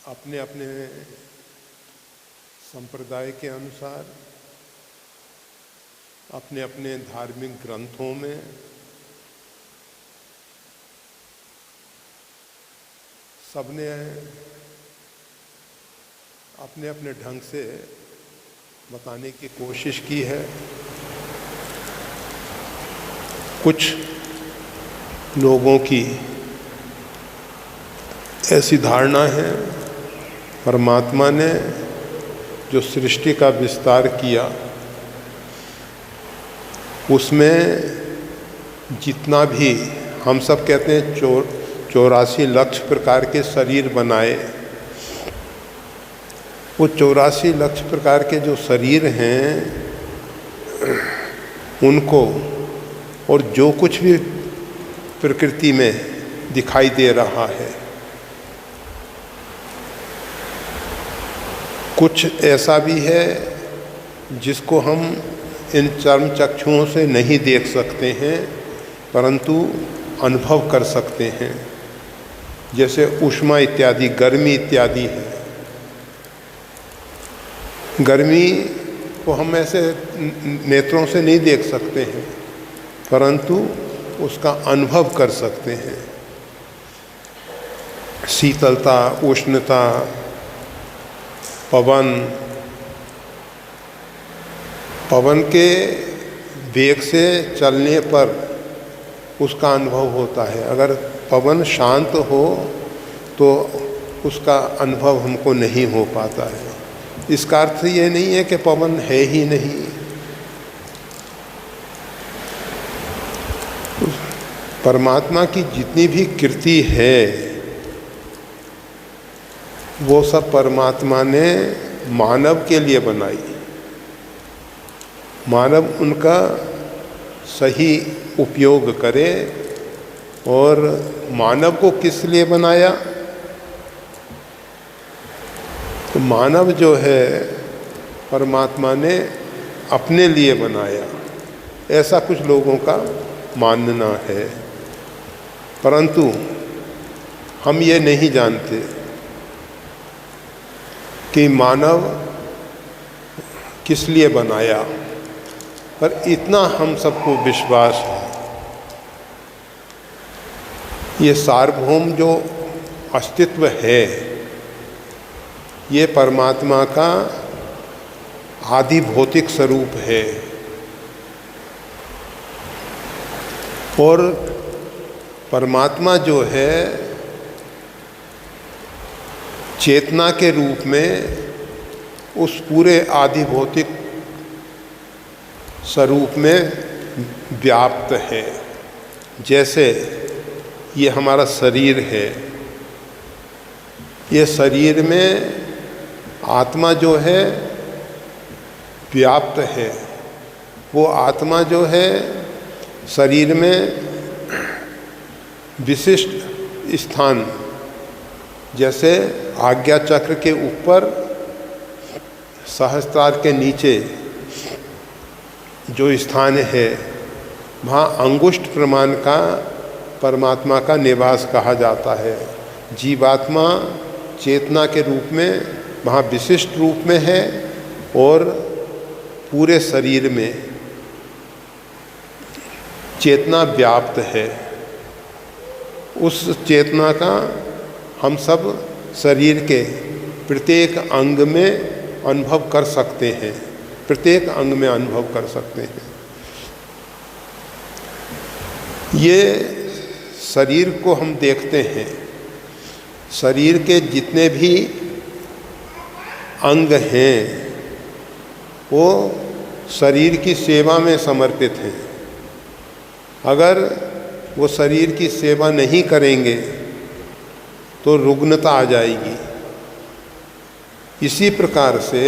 अपने अपने संप्रदाय के अनुसार, अपने अपने धार्मिक ग्रंथों में सबने अपने अपने ढंग से बताने की कोशिश की है। कुछ लोगों की ऐसी धारणा है, परमात्मा ने जो सृष्टि का विस्तार किया उसमें जितना भी हम सब कहते हैं 84 लाख प्रकार के शरीर बनाए, वो 84 लाख प्रकार के जो शरीर हैं उनको और जो कुछ भी प्रकृति में दिखाई दे रहा है, कुछ ऐसा भी है जिसको हम इन चर्म चक्षुओं से नहीं देख सकते हैं परंतु अनुभव कर सकते हैं, जैसे ऊष्मा इत्यादि, गर्मी इत्यादि है। गर्मी को हम ऐसे नेत्रों से नहीं देख सकते हैं परंतु उसका अनुभव कर सकते हैं। शीतलता, उष्णता, पवन के वेग से चलने पर उसका अनुभव होता है। अगर पवन शांत हो तो उसका अनुभव हमको नहीं हो पाता है। इसका अर्थ ये नहीं है कि पवन है ही नहीं। परमात्मा की जितनी भी कृति है वो सब परमात्मा ने मानव के लिए बनाई। मानव उनका सही उपयोग करे। और मानव को किस लिए बनाया? तो मानव जो है परमात्मा ने अपने लिए बनाया, ऐसा कुछ लोगों का मानना है। परंतु हम ये नहीं जानते कि मानव किस लिए बनाया, पर इतना हम सबको विश्वास है, ये सार्वभौम जो अस्तित्व है ये परमात्मा का आदि भौतिक स्वरूप है। और परमात्मा जो है चेतना के रूप में उस पूरे आदि भौतिक स्वरूप में व्याप्त है। जैसे ये हमारा शरीर है, ये शरीर में आत्मा जो है व्याप्त है। वो आत्मा जो है शरीर में विशिष्ट स्थान, जैसे आज्ञा चक्र के ऊपर सहस्त्रार के नीचे जो स्थान है वहाँ अंगुष्ठ प्रमाण का परमात्मा का निवास कहा जाता है। जीवात्मा चेतना के रूप में वहाँ विशिष्ट रूप में है और पूरे शरीर में चेतना व्याप्त है। उस चेतना का हम सब शरीर के प्रत्येक अंग में अनुभव कर सकते हैं, प्रत्येक अंग में अनुभव कर सकते हैं। ये शरीर को हम देखते हैं, शरीर के जितने भी अंग हैं वो शरीर की सेवा में समर्पित हैं। अगर वो शरीर की सेवा नहीं करेंगे तो रुग्णता आ जाएगी। इसी प्रकार से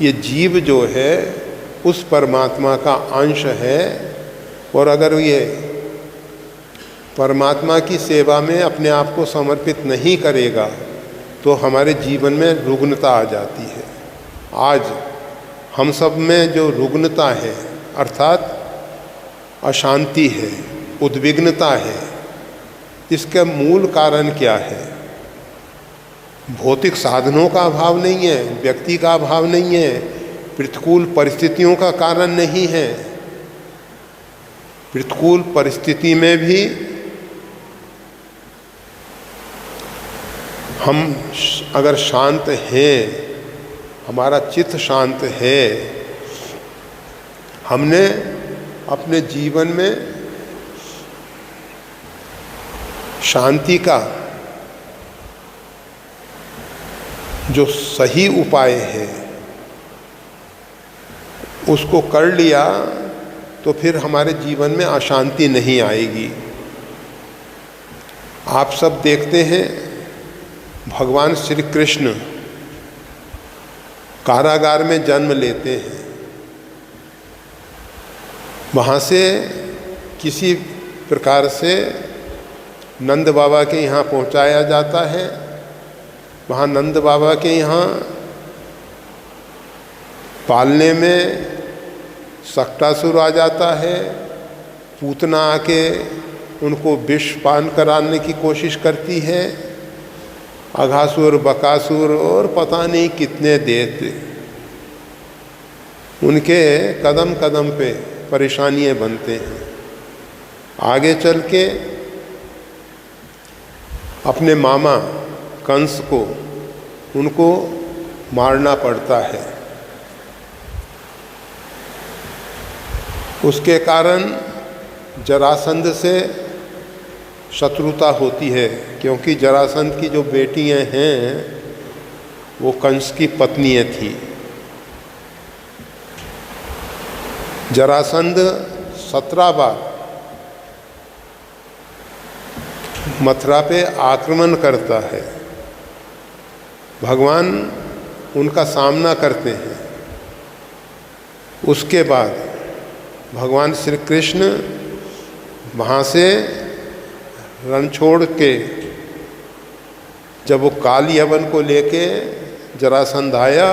ये जीव जो है उस परमात्मा का अंश है और अगर ये परमात्मा की सेवा में अपने आप को समर्पित नहीं करेगा तो हमारे जीवन में रुग्णता आ जाती है। आज हम सब में जो रुग्णता है अर्थात अशांति है, उद्विग्नता है, इसका मूल कारण क्या है? भौतिक साधनों का अभाव नहीं है, व्यक्ति का अभाव नहीं है, प्रतिकूल परिस्थितियों का कारण नहीं है। प्रतिकूल परिस्थिति में भी हम अगर शांत हैं, हमारा चित्त शांत है, हमने अपने जीवन में शांति का जो सही उपाय है उसको कर लिया तो फिर हमारे जीवन में अशांति नहीं आएगी। आप सब देखते हैं भगवान श्री कृष्ण कारागार में जन्म लेते हैं, वहाँ से किसी प्रकार से नंद बाबा के यहाँ पहुँचाया जाता है। वहाँ नंद बाबा के यहाँ पालने में सक्टासुर आ जाता है। पूतना आके उनको विष पान कराने की कोशिश करती है। अघासुर, बकासुर और पता नहीं कितने दैत्य उनके कदम कदम पे परेशानियां बनते हैं। आगे चल के अपने मामा कंस को उनको मारना पड़ता है। उसके कारण जरासंध से शत्रुता होती है, क्योंकि जरासंध की जो बेटियां हैं वो कंस की पत्नियां थी। जरासंध 17 बार मथुरा पे आक्रमण करता है। भगवान उनका सामना करते हैं। उसके बाद भगवान श्री कृष्ण वहाँ से रण छोड़ के जब वो काल यवन को लेके जरासंध आया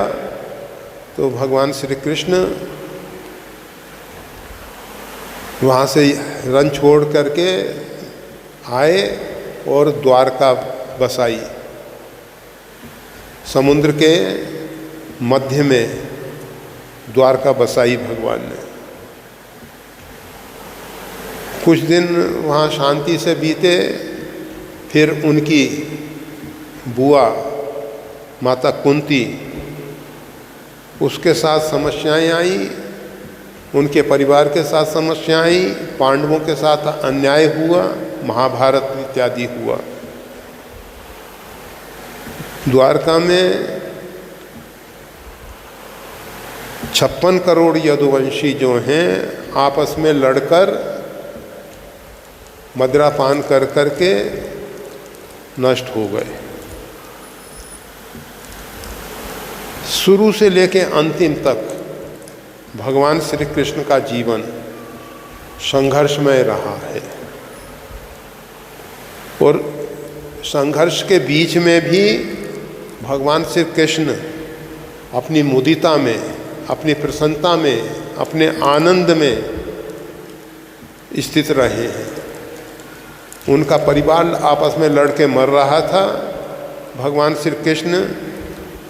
तो भगवान श्री कृष्ण वहाँ से रण छोड़ करके आए और द्वारका बसाई। समुद्र के मध्य में द्वारका बसाई भगवान ने। कुछ दिन वहाँ शांति से बीते, फिर उनकी बुआ माता कुंती, उसके साथ समस्याएं आई, उनके परिवार के साथ समस्याएं आई, पांडवों के साथ अन्याय हुआ, महाभारत इत्यादि हुआ। द्वारका में 56 करोड़ यदुवंशी जो हैं आपस में लड़कर मदिरापान कर करके नष्ट हो गए। शुरू से लेके अंतिम तक भगवान श्री कृष्ण का जीवन संघर्षमय रहा है, और संघर्ष के बीच में भी भगवान श्री कृष्ण अपनी मुदिता में, अपनी प्रसन्नता में, अपने आनंद में स्थित रहे हैं। उनका परिवार आपस में लड़के मर रहा था। भगवान श्री कृष्ण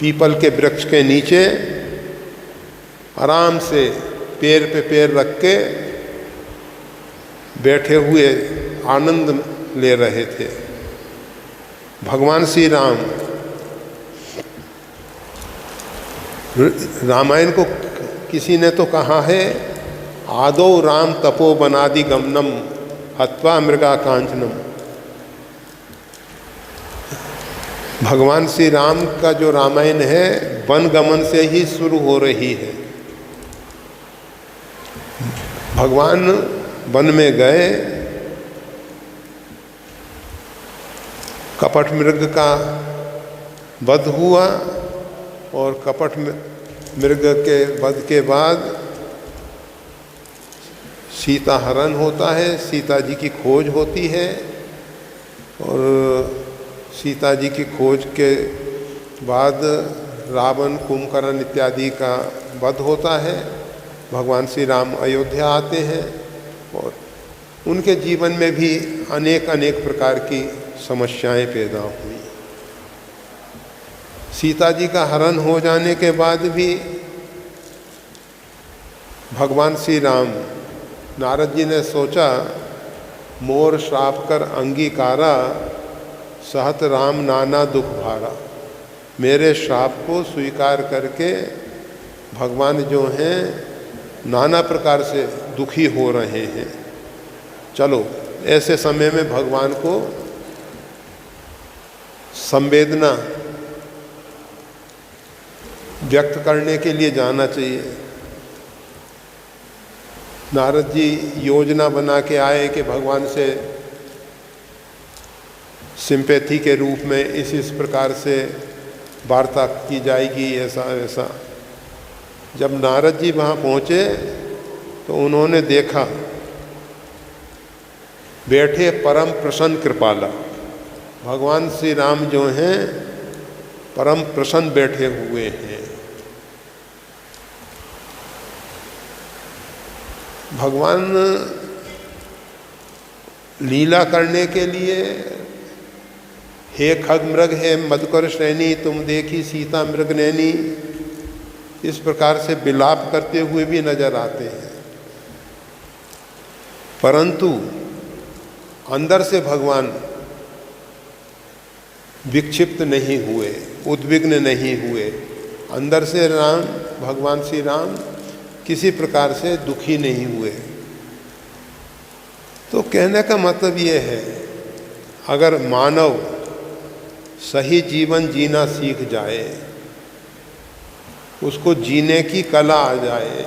पीपल के वृक्ष के नीचे आराम से पैर पे पैर रख के बैठे हुए आनंद ले रहे थे। भगवान श्री राम, रामायण को किसी ने तो कहा है, आदौ राम तपो बनादि गमनम हत्वा मृगा कांचनम। भगवान श्री राम का जो रामायण है वन गमन से ही शुरू हो रही है। भगवान वन में गए, कपट मृग का वध हुआ, और कपट मृग के वध के बाद सीता हरण होता है, सीता जी की खोज होती है, और सीता जी की खोज के बाद रावण, कुंभकर्ण इत्यादि का वध होता है। भगवान श्री राम अयोध्या आते हैं, और उनके जीवन में भी अनेक अनेक प्रकार की समस्याएं पैदा हुई। सीता जी का हरण हो जाने के बाद भी भगवान श्री राम, नारद जी ने सोचा, मोर श्राप कर अंगीकारा, सहत राम नाना दुख भारा। मेरे श्राप को स्वीकार करके भगवान जो हैं नाना प्रकार से दुखी हो रहे हैं। चलो, ऐसे समय में भगवान को संवेदना व्यक्त करने के लिए जाना चाहिए। नारद जी योजना बना के आए कि भगवान से सिंपैथी के रूप में इस प्रकार से वार्ता की जाएगी, ऐसा ऐसा। जब नारद जी वहाँ पहुँचे तो उन्होंने देखा बैठे परम प्रसन्न कृपाला, भगवान श्री राम जो हैं परम प्रसन्न बैठे हुए हैं। भगवान लीला करने के लिए, हे खग मृग है मधुकर श्रेणी, तुम देखी सीता मृग नैनी, इस प्रकार से विलाप करते हुए भी नजर आते हैं। परंतु अंदर से भगवान विक्षिप्त नहीं हुए, उद्विग्न नहीं हुए। अंदर से राम, भगवान श्री राम किसी प्रकार से दुखी नहीं हुए। तो कहने का मतलब ये है, अगर मानव सही जीवन जीना सीख जाए, उसको जीने की कला आ जाए,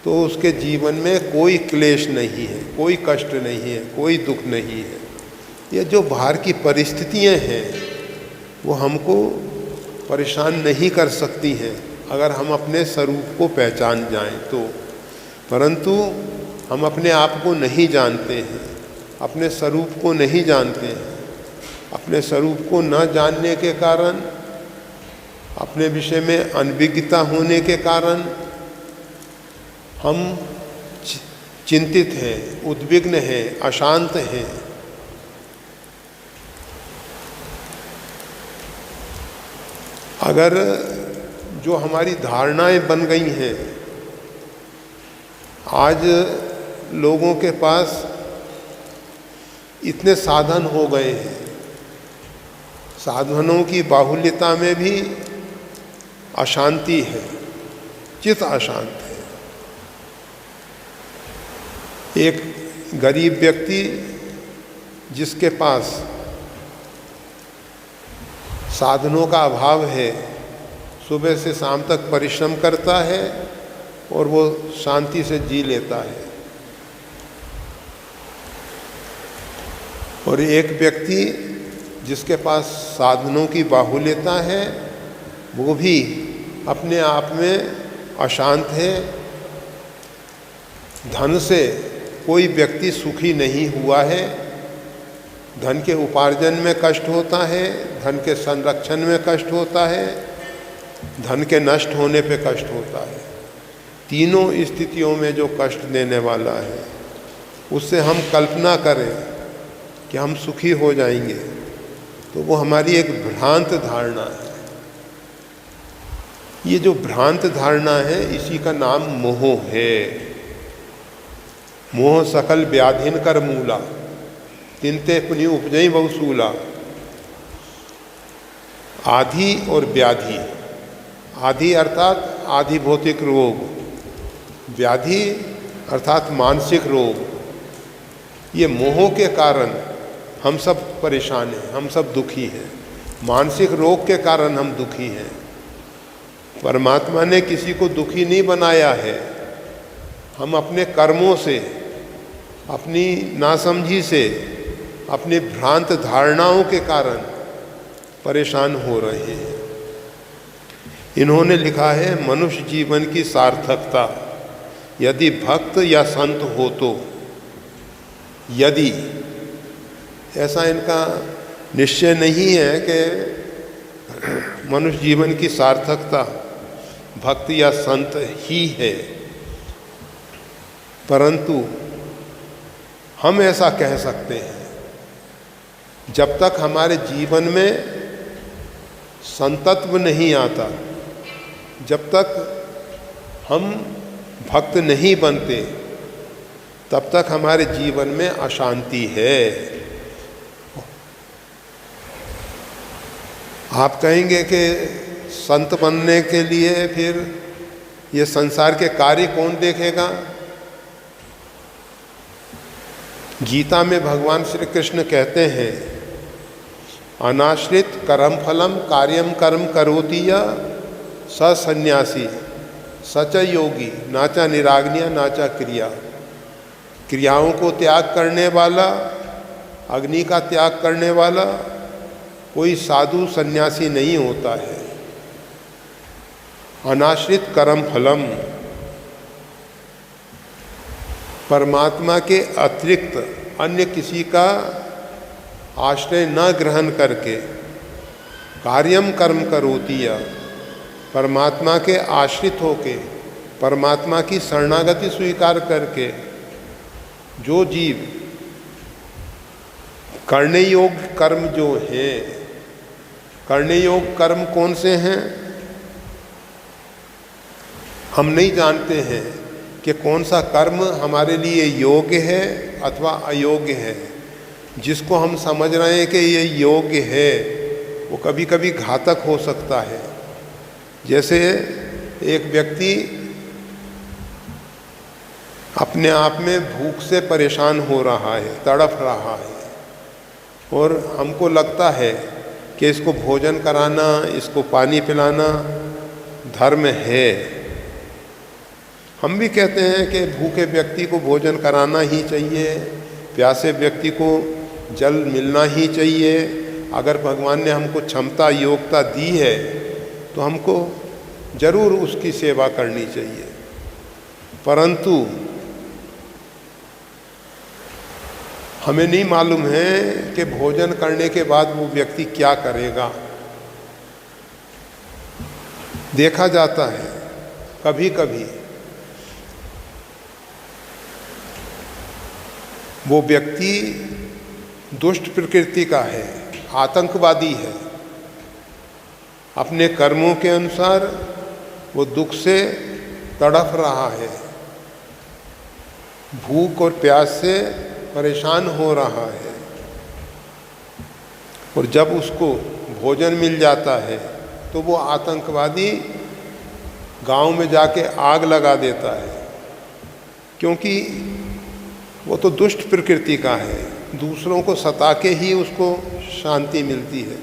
तो उसके जीवन में कोई क्लेश नहीं है, कोई कष्ट नहीं है, कोई दुख नहीं है। ये जो बाहर की परिस्थितियां हैं वो हमको परेशान नहीं कर सकती हैं अगर हम अपने स्वरूप को पहचान जाएं तो। परंतु हम अपने आप को नहीं जानते हैं, अपने स्वरूप को नहीं जानते हैं। अपने स्वरूप को न जानने के कारण, अपने विषय में अनभिज्ञता होने के कारण हम चिंतित हैं, उद्विग्न हैं, अशांत हैं। अगर जो हमारी धारणाएं बन गई हैं, आज लोगों के पास इतने साधन हो गए हैं, साधनों की बाहुल्यता में भी अशांति है, चित्त अशांत है। एक गरीब व्यक्ति जिसके पास साधनों का अभाव है, सुबह से शाम तक परिश्रम करता है और वो शांति से जी लेता है। और एक व्यक्ति जिसके पास साधनों की बाहुल्यता है, वो भी अपने आप में अशांत है। धन से कोई व्यक्ति सुखी नहीं हुआ है। धन के उपार्जन में कष्ट होता है, धन के संरक्षण में कष्ट होता है, धन के नष्ट होने पे कष्ट होता है। तीनों स्थितियों में जो कष्ट देने वाला है, उससे हम कल्पना करें कि हम सुखी हो जाएंगे, तो वो हमारी एक भ्रांत धारणा है। ये जो भ्रांत धारणा है, इसी का नाम मोह है। मोह सकल व्याधिन कर मूला, तिनते पुनि उपजई बहुसूला। आधि और व्याधि, आधि अर्थात आधि भौतिक रोग, व्याधि अर्थात मानसिक रोग। ये मोह के कारण हम सब परेशान हैं, हम सब दुखी हैं। मानसिक रोग के कारण हम दुखी हैं। परमात्मा ने किसी को दुखी नहीं बनाया है। हम अपने कर्मों से, अपनी नासमझी से, अपनी भ्रांत धारणाओं के कारण परेशान हो रहे हैं। इन्होंने लिखा है, मनुष्य जीवन की सार्थकता यदि भक्त या संत हो तो। यदि, ऐसा इनका निश्चय नहीं है कि मनुष्य जीवन की सार्थकता भक्त या संत ही है, परंतु हम ऐसा कह सकते हैं, जब तक हमारे जीवन में संतत्व नहीं आता, जब तक हम भक्त नहीं बनते तब तक हमारे जीवन में अशांति है। आप कहेंगे कि संत बनने के लिए फिर ये संसार के कार्य कौन देखेगा? गीता में भगवान श्री कृष्ण कहते हैं, अनाश्रित कर्म फलम कार्यम कर्म करोति यः स सन्यासी सच योगी नाचा निराग्निया नाचा क्रिया। क्रियाओं को त्याग करने वाला, अग्नि का त्याग करने वाला कोई साधु सन्यासी नहीं होता है। अनाश्रित कर्म फलम, परमात्मा के अतिरिक्त अन्य किसी का आश्रय न ग्रहण करके, कार्यम कर्म करोति यः, परमात्मा के आश्रित होके, परमात्मा की शरणागति स्वीकार करके जो जीव करने योग्य कर्म जो है, करने योग्य कर्म कौन से हैं हम नहीं जानते हैं कि कौन सा कर्म हमारे लिए योग्य है अथवा अयोग्य है। जिसको हम समझ रहे हैं कि ये योग्य है वो कभी कभी घातक हो सकता है। जैसे एक व्यक्ति अपने आप में भूख से परेशान हो रहा है, तड़प रहा है, और हमको लगता है कि इसको भोजन कराना, इसको पानी पिलाना धर्म है। हम भी कहते हैं कि भूखे व्यक्ति को भोजन कराना ही चाहिए, प्यासे व्यक्ति को जल मिलना ही चाहिए। अगर भगवान ने हमको क्षमता योग्यता दी है तो हमको जरूर उसकी सेवा करनी चाहिए। परंतु हमें नहीं मालूम है कि भोजन करने के बाद वो व्यक्ति क्या करेगा। देखा जाता है कभी कभी वो व्यक्ति दुष्ट प्रकृति का है, आतंकवादी है। अपने कर्मों के अनुसार वो दुख से तड़फ रहा है, भूख और प्यास से परेशान हो रहा है, और जब उसको भोजन मिल जाता है तो वो आतंकवादी गांव में जाके आग लगा देता है, क्योंकि वो तो दुष्ट प्रकृति का है, दूसरों को सता के ही उसको शांति मिलती है।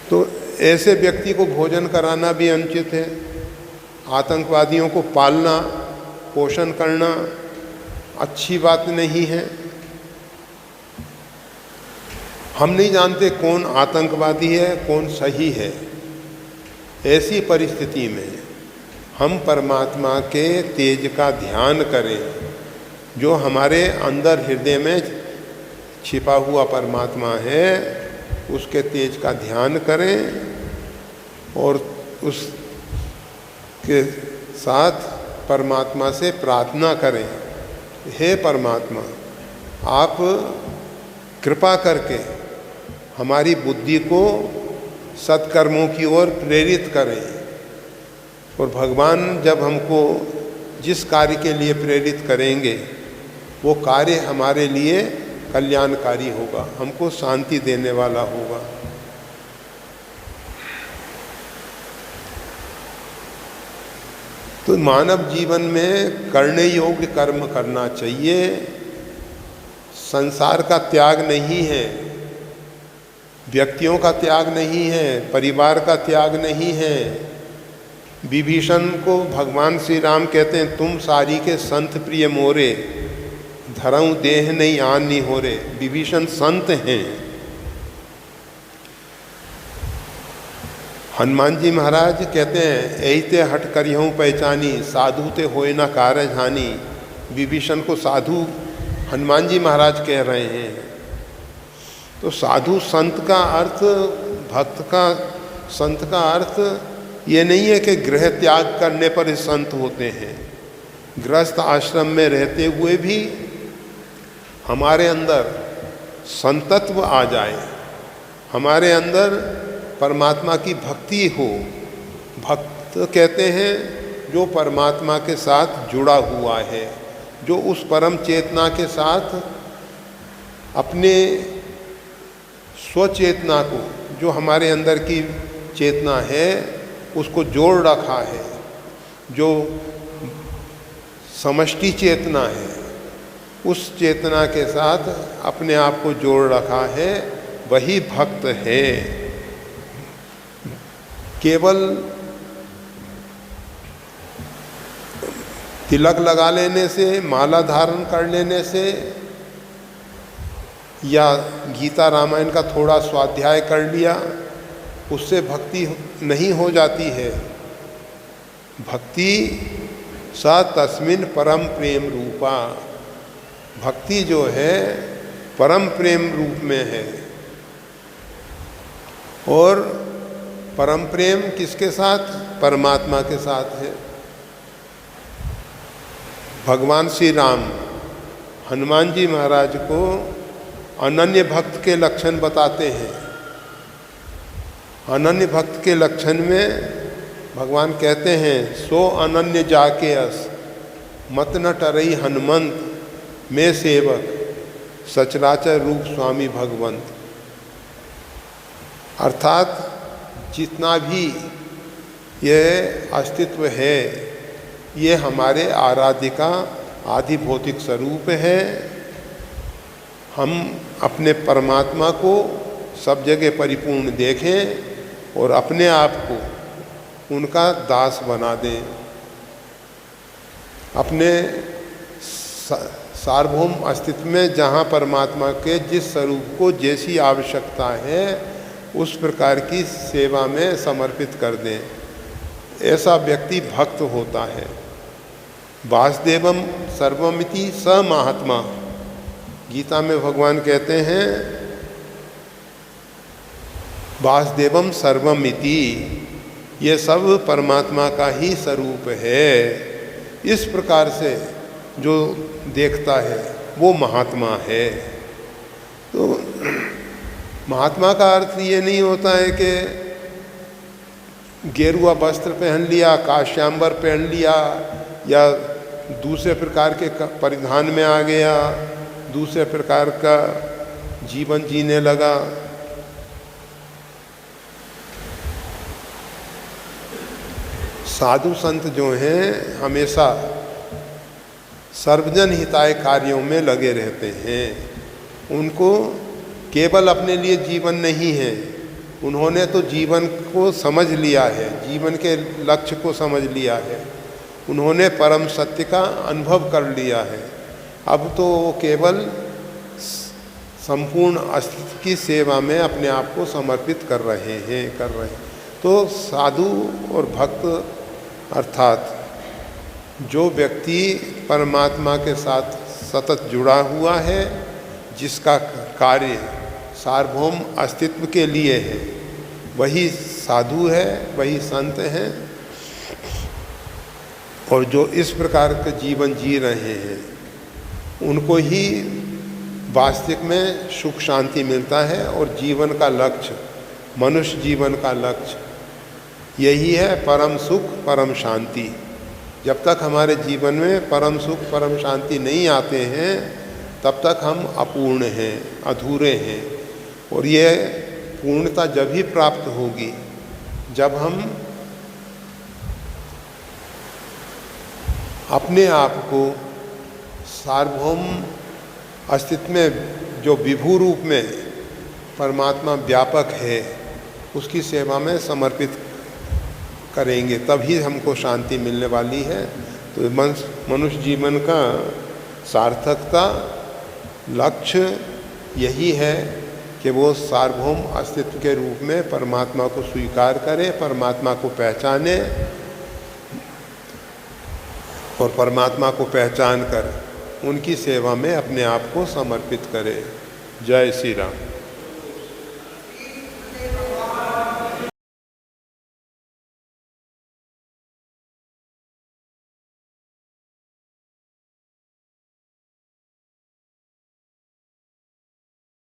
तो ऐसे व्यक्ति को भोजन कराना भी अनुचित है। आतंकवादियों को पालना पोषण करना अच्छी बात नहीं है। हम नहीं जानते कौन आतंकवादी है कौन सही है। ऐसी परिस्थिति में हम परमात्मा के तेज का ध्यान करें, जो हमारे अंदर हृदय में छिपा हुआ परमात्मा है, उसके तेज का ध्यान करें और उसके साथ परमात्मा से प्रार्थना करें, हे परमात्मा आप कृपा करके हमारी बुद्धि को सत्कर्मों की ओर प्रेरित करें। और भगवान जब हमको जिस कार्य के लिए प्रेरित करेंगे वो कार्य हमारे लिए कल्याणकारी होगा, हमको शांति देने वाला होगा। तो मानव जीवन में करने योग्य कर्म करना चाहिए। संसार का त्याग नहीं है, व्यक्तियों का त्याग नहीं है, परिवार का त्याग नहीं है। विभीषण को भगवान श्री राम कहते हैं, तुम सारी के संत प्रिय मोरे, धरऊं देह नहीं आन नहीं हो रे। विभीषण संत हैं। हनुमान जी महाराज कहते हैं, ऐते हट करिहूँ पहचानी, साधु ते होए ना कारज हानि। विभीषण को साधु हनुमान जी महाराज कह रहे हैं। तो साधु संत का अर्थ, भक्त का संत का अर्थ ये नहीं है कि गृह त्याग करने पर ही संत होते हैं। गृहस्थ आश्रम में रहते हुए भी हमारे अंदर संतत्व आ जाए, हमारे अंदर परमात्मा की भक्ति हो। भक्त कहते हैं जो परमात्मा के साथ जुड़ा हुआ है, जो उस परम चेतना के साथ अपने स्वचेतना को, जो हमारे अंदर की चेतना है, उसको जोड़ रखा है, जो समष्टि चेतना है, उस चेतना के साथ अपने आप को जोड़ रखा है, वही भक्त है। केवल तिलक लगा लेने से, माला धारण कर लेने से या गीता रामायण का थोड़ा स्वाध्याय कर लिया, उससे भक्ति नहीं हो जाती है। भक्ति सा तस्मिन् परम प्रेम रूपा, भक्ति जो है परम प्रेम रूप में है। और परम प्रेम किसके साथ? परमात्मा के साथ है। भगवान श्री राम हनुमान जी महाराज को अनन्य भक्त के लक्षण बताते हैं। अनन्य भक्त के लक्षण में भगवान कहते हैं, सो अनन्य जाके अस मत न टरई हनुमंत, मैं सेवक सचराचर रूप स्वामी भगवंत। अर्थात जितना भी यह अस्तित्व है, ये हमारे आराध्य का आदि भौतिक स्वरूप है। हम अपने परमात्मा को सब जगह परिपूर्ण देखें और अपने आप को उनका दास बना दें। अपने सार्वभौम अस्तित्व में जहाँ परमात्मा के जिस स्वरूप को जैसी आवश्यकता है, उस प्रकार की सेवा में समर्पित कर दें। ऐसा व्यक्ति भक्त होता है। वासुदेवम सर्वमिति स महात्मा, गीता में भगवान कहते हैं वासुदेवम सर्वमिति, ये सब परमात्मा का ही स्वरूप है। इस प्रकार से जो देखता है वो महात्मा है। तो महात्मा का अर्थ ये नहीं होता है कि गेरुआ वस्त्र पहन लिया, काश्यांबर पहन लिया, या दूसरे प्रकार के परिधान में आ गया, दूसरे प्रकार का जीवन जीने लगा। साधु संत जो हैं हमेशा सर्वजन हिताय कार्यों में लगे रहते हैं। उनको केवल अपने लिए जीवन नहीं है, उन्होंने तो जीवन को समझ लिया है, जीवन के लक्ष्य को समझ लिया है, उन्होंने परम सत्य का अनुभव कर लिया है। अब तो वो केवल संपूर्ण अस्तित्व की सेवा में अपने आप को समर्पित कर रहे हैं। तो साधु और भक्त अर्थात जो व्यक्ति परमात्मा के साथ सतत जुड़ा हुआ है, जिसका कार्य सार्वभौम अस्तित्व के लिए है, वही साधु है, वही संत हैं। और जो इस प्रकार का जीवन जी रहे हैं, उनको ही वास्तविक में सुख शांति मिलता है। और जीवन का लक्ष्य, मनुष्य जीवन का लक्ष्य यही है, परम सुख परम शांति। जब तक हमारे जीवन में परम सुख परम शांति नहीं आते हैं, तब तक हम अपूर्ण हैं, अधूरे हैं। और ये पूर्णता जब ही प्राप्त होगी जब हम अपने आप को सार्वभौम अस्तित्व में जो विभू रूप में परमात्मा व्यापक है, उसकी सेवा में समर्पित करेंगे, तभी हमको शांति मिलने वाली है। तो मनुष्य जीवन का सार्थकता लक्ष्य यही है कि वो सार्वभौम अस्तित्व के रूप में परमात्मा को स्वीकार करे, परमात्मा को पहचाने और परमात्मा को पहचान कर उनकी सेवा में अपने आप को समर्पित करे। जय श्री राम।